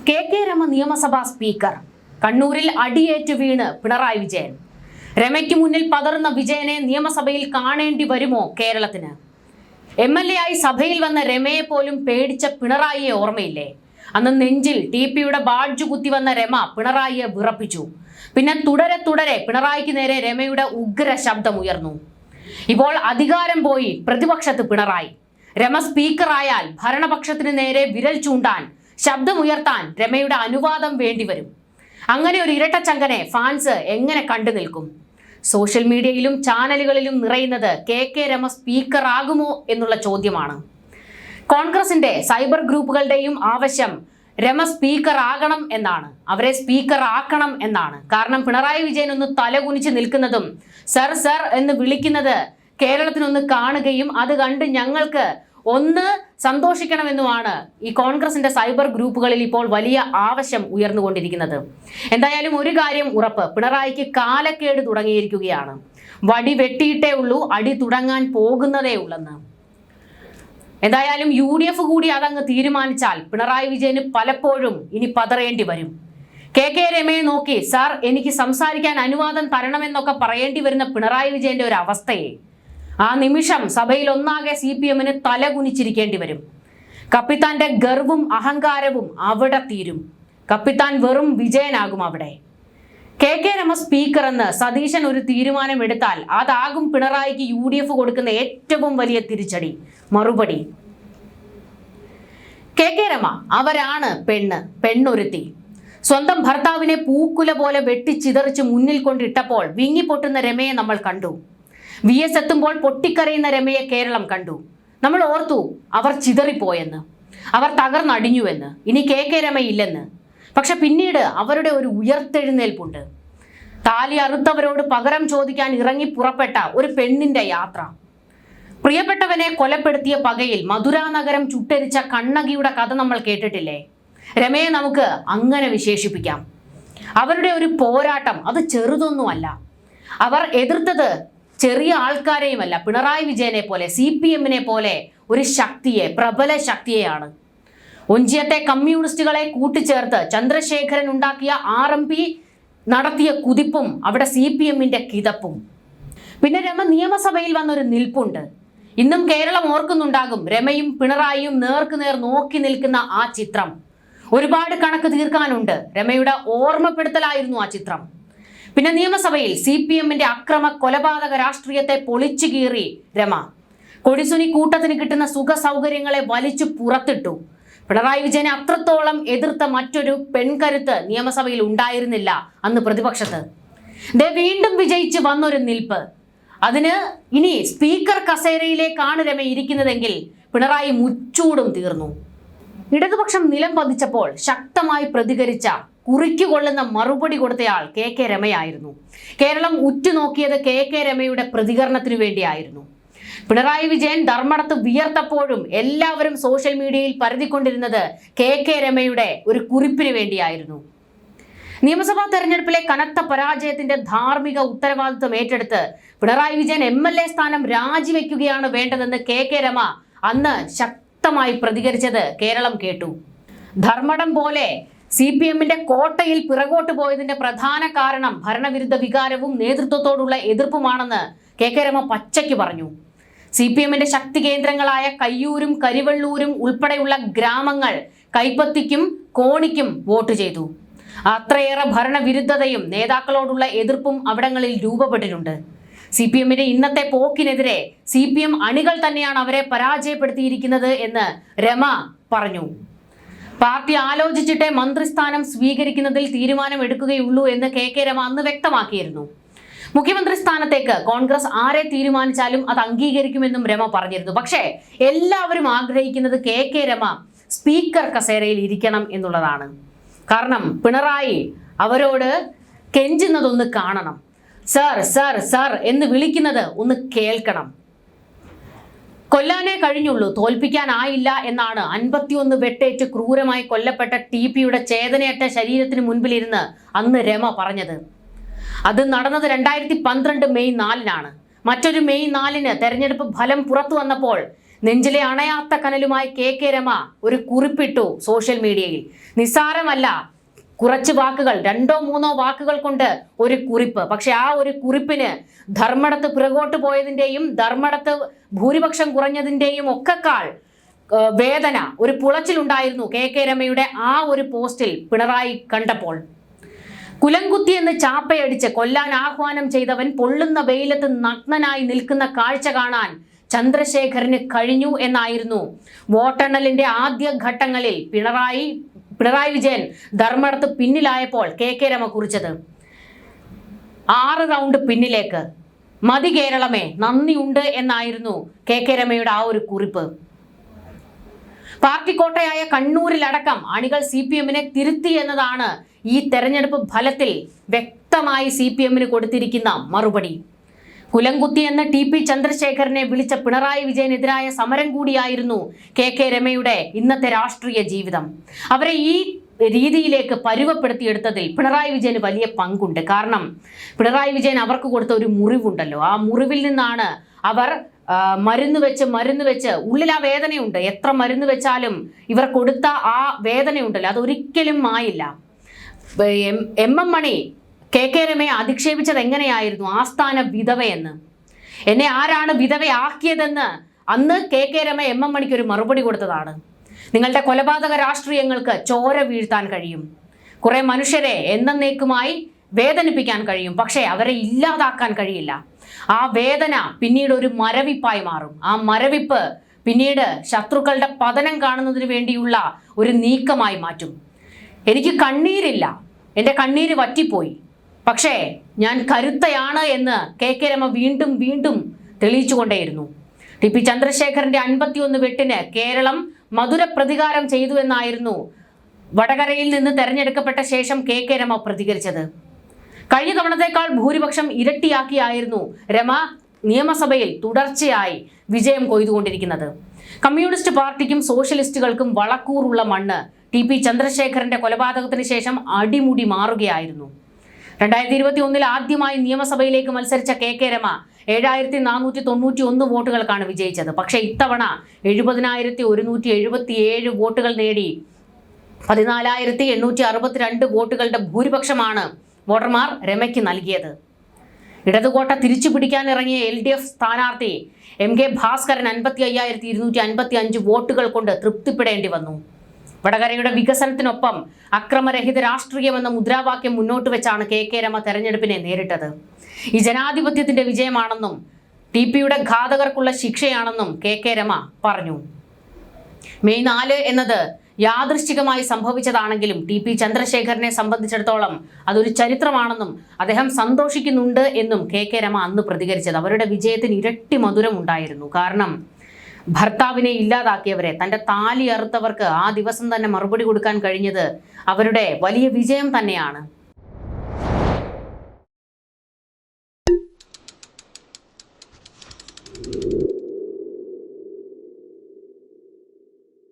K Rama നിയമസഭാ speaker കണ്ണൂരിൽ അടിയേറ്റ് വീണ് പിണറായി വിജയൻ. രമയ്ക്ക് മുന്നിൽ പതറുന്ന വിജയനെ നിയമസഭയിൽ കാണേണ്ടി വരുമോ കേരളത്തിന്? MLA ആയി സഭയിൽ വന്ന രമയെ പോലും പേടിച്ച പിണറായിയെ ഓർമ്മയില്ലേ? അന്ന് നെഞ്ചിൽ TPയുടെ ബാഡ്ജ് കുത്തി വന്ന രമ പിണറായിയെ വിറപ്പിച്ചു. പിന്നെ തുടരെ പിണറായിക്ക് നേരെ രമയുടെ ഉഗ്ര ശബ്ദമുയർന്നു. ഇപ്പോൾ അധികാരം പോയി പ്രതിപക്ഷത്ത് പിണറായി. രമ സ്പീക്കറായാൽ ഭരണപക്ഷത്തിന് നേരെ വിരൽ ചൂണ്ടാൻ, ശബ്ദമുയർത്താൻ രമയുടെ അനുവാദം വേണ്ടിവരും. അങ്ങനെ ഒരു ഇരട്ടച്ചങ്കനെ ഫാൻസ് എങ്ങനെ കണ്ടു നിൽക്കും? സോഷ്യൽ മീഡിയയിലും ചാനലുകളിലും നിറയുന്നത് കെ രമ സ്പീക്കർ ആകുമോ എന്നുള്ള ചോദ്യമാണ്. കോൺഗ്രസിന്റെ സൈബർ ഗ്രൂപ്പുകളുടെയും ആവശ്യം രമ സ്പീക്കർ ആകണം എന്നാണ്, അവരെ സ്പീക്കർ ആക്കണം എന്നാണ്. കാരണം പിണറായി വിജയൻ ഒന്ന് തലകുനിച്ച് നിൽക്കുന്നതും സർ സർ എന്ന് വിളിക്കുന്നത് കേരളത്തിനൊന്ന് കാണുകയും അത് കണ്ട് ഞങ്ങൾക്ക് ഒന്ന് സന്തോഷിക്കണമെന്നുമാണ് ഈ കോൺഗ്രസിന്റെ സൈബർ ഗ്രൂപ്പുകളിൽ ഇപ്പോൾ വലിയ ആവശ്യം ഉയർന്നുകൊണ്ടിരിക്കുന്നത്. എന്തായാലും ഒരു കാര്യം ഉറപ്പ്, പിണറായിക്ക് കാലക്കേട് തുടങ്ങിയിരിക്കുകയാണ്. വടി വെട്ടിയിട്ടേ ഉള്ളൂ, അടി തുടങ്ങാൻ പോകുന്നതേ ഉള്ളെന്ന്. എന്തായാലും UDF കൂടി അതങ്ങ് തീരുമാനിച്ചാൽ പിണറായി വിജയന് പലപ്പോഴും ഇനി പതറേണ്ടി വരും. കെ രമയെ നോക്കി സാർ എനിക്ക് സംസാരിക്കാൻ അനുവാദം തരണമെന്നൊക്കെ പറയേണ്ടി വരുന്ന പിണറായി വിജയന്റെ ഒരു അവസ്ഥയെ ആ നിമിഷം സഭയിൽ ഒന്നാകെ CPMന് തലകുനിച്ചിരിക്കേണ്ടി വരും. കപ്പിത്താന്റെ ഗർവും അഹങ്കാരവും അവിടെ തീരും. കപ്പിത്താൻ വെറും വിജയനാകും അവിടെ. കെ രമ സ്പീക്കർ എന്ന് സതീശൻ ഒരു തീരുമാനം എടുത്താൽ അതാകും പിണറായിക്ക് UDF കൊടുക്കുന്ന ഏറ്റവും വലിയ തിരിച്ചടി, മറുപടി. കെ രമ അവരാണ് പെണ്ണൊരുത്തി. സ്വന്തം ഭർത്താവിനെ പൂക്കുല പോലെ വെട്ടിച്ചിതറിച്ച് മുന്നിൽ കൊണ്ടിട്ടപ്പോൾ വിങ്ങിപ്പൊട്ടുന്ന രമയെ നമ്മൾ കണ്ടു. VS എത്തുമ്പോൾ പൊട്ടിക്കരയുന്ന രമയെ കേരളം കണ്ടു. നമ്മൾ ഓർത്തു അവർ ചിതറിപ്പോയെന്ന്, അവർ തകർന്നടിഞ്ഞുവെന്ന്, ഇനി കെ രമയില്ലെന്ന്. പക്ഷെ പിന്നീട് അവരുടെ ഒരു ഉയർത്തെഴുന്നേൽപ്പുണ്ട്. താലി അറുത്തവരോട് പകരം ചോദിക്കാൻ ഇറങ്ങി പുറപ്പെട്ട ഒരു പെണ്ണിന്റെ യാത്ര. പ്രിയപ്പെട്ടവനെ കൊലപ്പെടുത്തിയ പകയിൽ മധുരാനഗരം ചുട്ടരിച്ച കണ്ണകിയുടെ കഥ നമ്മൾ കേട്ടിട്ടില്ലേ? രമയെ നമുക്ക് അങ്ങനെ വിശേഷിപ്പിക്കാം. അവരുടെ ഒരു പോരാട്ടം അത് ചെറുതൊന്നുമല്ല. അവർ എതിർത്തത് ചെറിയ ആൾക്കാരെയുമല്ല, പിണറായി വിജയനെ പോലെ CPMനെ പോലെ ഒരു ശക്തിയെ, പ്രബല ശക്തിയെയാണ്. ഒഞ്ചിയത്തെ കമ്മ്യൂണിസ്റ്റുകളെ കൂട്ടിച്ചേർത്ത് ചന്ദ്രശേഖരൻ ഉണ്ടാക്കിയ RMP നടത്തിയ കുതിപ്പും അവിടെ CPMന്റെ കിതപ്പും. പിന്നെ രമ നിയമസഭയിൽ വന്നൊരു നിൽപ്പുണ്ട്. ഇന്നും കേരളം ഓർക്കുന്നുണ്ടാകും രമയും പിണറായിയും നേർക്കുനേർ നോക്കി നിൽക്കുന്ന ആ ചിത്രം. ഒരുപാട് കണക്ക് തീർക്കാനുണ്ട്. രമയുടെ ഓർമ്മപ്പെടുത്തലായിരുന്നു ആ ചിത്രം. പിന്നെ നിയമസഭയിൽ CPMന്റെ അക്രമ കൊലപാതക രാഷ്ട്രീയത്തെ പൊളിച്ചു കീറി രമ. കൊടിസുനി കൂട്ടത്തിന് കിട്ടുന്ന സുഖ സൗകര്യങ്ങളെ വലിച്ചു പുറത്തിട്ടു. പിണറായി വിജയനെ അത്രത്തോളം എതിർത്ത മറ്റൊരു പെൺകരുത്ത് നിയമസഭയിൽ ഉണ്ടായിരുന്നില്ല അന്ന് പ്രതിപക്ഷത്ത്. വീണ്ടും വിജയിച്ച് വന്നൊരു നിൽപ്പ്. അതിന് ഇനി സ്പീക്കർ കസേരയിലേക്കാണ് രമ ഇരിക്കുന്നതെങ്കിൽ പിണറായി മുച്ചൂടും തീർന്നു. ഇടതുപക്ഷം നിലം പതിച്ചപ്പോൾ ശക്തമായി പ്രതികരിച്ച, കുറിക്കുകൊള്ളുന്ന മറുപടി കൊടുത്തയാൾ കെ രമയായിരുന്നു. കേരളം ഉറ്റുനോക്കിയത് കെ രമയുടെ പ്രതികരണത്തിനു വേണ്ടിയായിരുന്നു. പിണറായി വിജയൻ ധർമ്മടത്ത് വിയർത്തപ്പോഴും എല്ലാവരും സോഷ്യൽ മീഡിയയിൽ പരതിക്കൊണ്ടിരുന്നത് കെ രമയുടെ ഒരു കുറിപ്പിന് വേണ്ടിയായിരുന്നു. നിയമസഭാ തെരഞ്ഞെടുപ്പിലെ കനത്ത പരാജയത്തിന്റെ ധാർമ്മിക ഉത്തരവാദിത്വം ഏറ്റെടുത്ത് പിണറായി വിജയൻ MLA സ്ഥാനം രാജിവെക്കുകയാണ് വേണ്ടതെന്ന് കെ രമ അന്ന് ശക്തമായി പ്രതികരിച്ചത് കേരളം കേട്ടു. ധർമ്മടം പോലെ CPMന്റെ കോട്ടയിൽ പിറകോട്ട് പോയതിന്റെ പ്രധാന കാരണം ഭരണവിരുദ്ധ വികാരവും നേതൃത്വത്തോടുള്ള എതിർപ്പുമാണെന്ന് കെ രമ പച്ചയ്ക്ക് പറഞ്ഞു. CPMന്റെ ശക്തി കേന്ദ്രങ്ങളായ കയ്യൂരും കരിവള്ളൂരും ഉൾപ്പെടെയുള്ള ഗ്രാമങ്ങൾ കൈപ്പത്തിക്കും കോണിക്കും വോട്ട് ചെയ്തു. അത്രയേറെ ഭരണവിരുദ്ധതയും നേതാക്കളോടുള്ള എതിർപ്പും അവിടങ്ങളിൽ രൂപപ്പെട്ടിട്ടുണ്ട്. CPMന്റെ ഇന്നത്തെ പോക്കിനെതിരെ CPM അണികൾ തന്നെയാണ് അവരെ പരാജയപ്പെടുത്തിയിരിക്കുന്നത് എന്ന് രമ പറഞ്ഞു. പാർട്ടി ആലോചിച്ചിട്ടേ മന്ത്രിസ്ഥാനം സ്വീകരിക്കുന്നതിൽ തീരുമാനമെടുക്കുകയുള്ളൂ എന്ന് കെ രമ അന്ന് വ്യക്തമാക്കിയിരുന്നു. മുഖ്യമന്ത്രി സ്ഥാനത്തേക്ക് കോൺഗ്രസ് ആരെ തീരുമാനിച്ചാലും അത് അംഗീകരിക്കുമെന്നും രമ പറഞ്ഞിരുന്നു. പക്ഷേ എല്ലാവരും ആഗ്രഹിക്കുന്നത് കെ രമ സ്പീക്കർ കസേരയിൽ ഇരിക്കണം എന്നുള്ളതാണ്. കാരണം പിണറായി അവരോട് കെഞ്ചുന്നതൊന്ന് കാണണം, സർ സർ സർ എന്ന് വിളിക്കുന്നത് ഒന്ന് കേൾക്കണം. കൊല്ലാനേ കഴിഞ്ഞുള്ളൂ, തോൽപ്പിക്കാനായില്ല എന്നാണ് 51 വെട്ടേറ്റ് ക്രൂരമായി കൊല്ലപ്പെട്ട TPയുടെ ചേതനയറ്റ ശരീരത്തിന് മുൻപിലിരുന്ന് അന്ന് രമ പറഞ്ഞത്. അത് നടന്നത് 2012 മെയ് 4-നാണ്. മറ്റൊരു മെയ് 4-ന് തെരഞ്ഞെടുപ്പ് ഫലം പുറത്തു വന്നപ്പോൾ നെഞ്ചിലെ അണയാത്ത കനലുമായി കെ രമ ഒരു കുറിപ്പിട്ടു സോഷ്യൽ മീഡിയയിൽ. നിസ്സാരമല്ല, കുറച്ച് വാക്കുകൾ, 2-3 വാക്കുകൾ കൊണ്ട് ഒരു കുറിപ്പ്. പക്ഷെ ആ ഒരു കുറിപ്പിന് ധർമ്മടത്ത് പിറകോട്ട് പോയതിൻ്റെയും ധർമ്മടത്ത് ഭൂരിപക്ഷം കുറഞ്ഞതിൻ്റെയും ഒക്കെക്കാൾ വേദന, ഒരു പുളച്ചിലുണ്ടായിരുന്നു കെ രമയുടെ ആ ഒരു പോസ്റ്റിൽ പിണറായി കണ്ടപ്പോൾ. കുലംകുത്തി എന്ന് ചാപ്പയടിച്ച് കൊല്ലാൻ ആഹ്വാനം ചെയ്തവൻ പൊള്ളുന്ന വെയിലത്ത് നഗ്നനായി നിൽക്കുന്ന കാഴ്ച കാണാൻ ചന്ദ്രശേഖരന് കഴിഞ്ഞു എന്നായിരുന്നു വോട്ടെണ്ണലിന്റെ ആദ്യ ഘട്ടങ്ങളിൽ പിണറായി വിജയൻ ധർമ്മടത്ത് പിന്നിലായപ്പോൾ കെ രമ കുറിച്ചത്. 6 റൗണ്ട് പിന്നിലേക്ക്, മതി കേരളമേ, നന്ദിയുണ്ട് എന്നായിരുന്നു കെ രമയുടെ ആ ഒരു കുറിപ്പ്. പാർട്ടി കോട്ടയായ കണ്ണൂരിലടക്കം അണികൾ CPM-നെ തിരുത്തി എന്നതാണ് ഈ തെരഞ്ഞെടുപ്പ് ഫലത്തിൽ വ്യക്തമായി CPM-ന് കൊടുത്തിരിക്കുന്ന മറുപടി. കുലംകുത്തി എന്ന TP ചന്ദ്രശേഖരനെ വിളിച്ച പിണറായി വിജയനെതിരായ സമരം കൂടിയായിരുന്നു കെ രമയുടെ ഇന്നത്തെ രാഷ്ട്രീയ ജീവിതം. അവരെ ഈ രീതിയിലേക്ക് പരുവപ്പെടുത്തിയെടുത്തതിൽ പിണറായി വിജയന് വലിയ പങ്കുണ്ട്. കാരണം പിണറായി വിജയൻ അവർക്ക് കൊടുത്ത ഒരു മുറിവുണ്ടല്ലോ, ആ മുറിവിൽ നിന്നാണ് അവർ മരുന്ന് വെച്ച് ഉള്ളിൽ ആ വേദനയുണ്ട്. എത്ര മരുന്ന് വെച്ചാലും ഇവർ കൊടുത്ത ആ വേദനയുണ്ടല്ലോ, അതൊരിക്കലും മായില്ല. MM മണി കെ രമയെ അധിക്ഷേപിച്ചത് എങ്ങനെയായിരുന്നു? ആസ്ഥാന വിധവയെന്ന്. എന്നെ ആരാണ് വിധവയാക്കിയതെന്ന് അന്ന് കെ രമ MM മണിക്ക് ഒരു മറുപടി കൊടുത്തതാണ്. നിങ്ങളുടെ കൊലപാതക രാഷ്ട്രീയങ്ങൾക്ക് ചോര വീഴ്ത്താൻ കഴിയും, കുറെ മനുഷ്യരെ എന്നേക്കുമായി വേദനിപ്പിക്കാൻ കഴിയും, പക്ഷേ അവരെ ഇല്ലാതാക്കാൻ കഴിയില്ല. ആ വേദന പിന്നീട് ഒരു മരവിപ്പായി മാറും. ആ മരവിപ്പ് പിന്നീട് ശത്രുക്കളുടെ പതനം കാണുന്നതിന് വേണ്ടിയുള്ള ഒരു നീക്കമായി മാറ്റും. എനിക്ക് കണ്ണീരില്ല, എൻ്റെ കണ്ണീര് വറ്റിപ്പോയി, പക്ഷേ ഞാൻ കരുത്തയാണ് എന്ന് കെ രമ വീണ്ടും വീണ്ടും തെളിയിച്ചുകൊണ്ടേയിരുന്നു. TP ചന്ദ്രശേഖരന്റെ 51 വെട്ടിന് കേരളം മധുര പ്രതികാരം ചെയ്തു എന്നായിരുന്നു വടകരയിൽ നിന്ന് തെരഞ്ഞെടുക്കപ്പെട്ട ശേഷം കെ രമ പ്രതികരിച്ചത്. കഴിഞ്ഞ തവണത്തേക്കാൾ ഭൂരിപക്ഷം ഇരട്ടിയാക്കിയായിരുന്നു രമ നിയമസഭയിൽ തുടർച്ചയായി വിജയം കൊയ്തുകൊണ്ടിരിക്കുന്നത്. കമ്മ്യൂണിസ്റ്റ് പാർട്ടിക്കും സോഷ്യലിസ്റ്റുകൾക്കും വളക്കൂറുള്ള മണ്ണ് TP ചന്ദ്രശേഖരന്റെ കൊലപാതകത്തിന് ശേഷം അടിമുടി മാറുകയായിരുന്നു. 2021 ആദ്യമായി നിയമസഭയിലേക്ക് മത്സരിച്ച കെ രമ 7491 വോട്ടുകൾക്കാണ് വിജയിച്ചത്. പക്ഷേ ഇത്തവണ 70,177 വോട്ടുകൾ നേടി 14,862 വോട്ടുകളുടെ ഭൂരിപക്ഷമാണ് വോട്ടർമാർ രമയ്ക്ക് നൽകിയത്. ഇടതുകോട്ട തിരിച്ചു പിടിക്കാനിറങ്ങിയ LDF സ്ഥാനാർത്ഥി MK ഭാസ്കരൻ 55,255 വോട്ടുകൾ കൊണ്ട് തൃപ്തിപ്പെടേണ്ടി വന്നു. വടകരയുടെ വികസനത്തിനൊപ്പം അക്രമരഹിത രാഷ്ട്രീയമെന്ന മുദ്രാവാക്യം മുന്നോട്ട് വെച്ചാണ് കെ രമ തെരഞ്ഞെടുപ്പിനെ നേരിട്ടത്. ഈ ജനാധിപത്യത്തിന്റെ വിജയമാണെന്നും TPയുടെ ഘാതകർക്കുള്ള ശിക്ഷയാണെന്നും കെ രമ പറഞ്ഞു. മെയ് 4 എന്നത് യാദൃശ്ചികമായി സംഭവിച്ചതാണെങ്കിലും TP ചന്ദ്രശേഖരനെ സംബന്ധിച്ചിടത്തോളം അതൊരു ചരിത്രമാണെന്നും അദ്ദേഹം സന്തോഷിക്കുന്നുണ്ട് എന്നും കെ രമ അന്ന് പ്രതികരിച്ചത്. അവരുടെ വിജയത്തിന് ഇരട്ടി മധുരം ഉണ്ടായിരുന്നു. കാരണം ഭർത്താവിനെ ഇല്ലാതാക്കിയവരെ, തൻ്റെ താലി അറുത്തവർക്ക് ആ ദിവസം തന്നെ മറുപടി കൊടുക്കാൻ കഴിഞ്ഞത് അവരുടെ വലിയ വിജയം തന്നെയാണ്.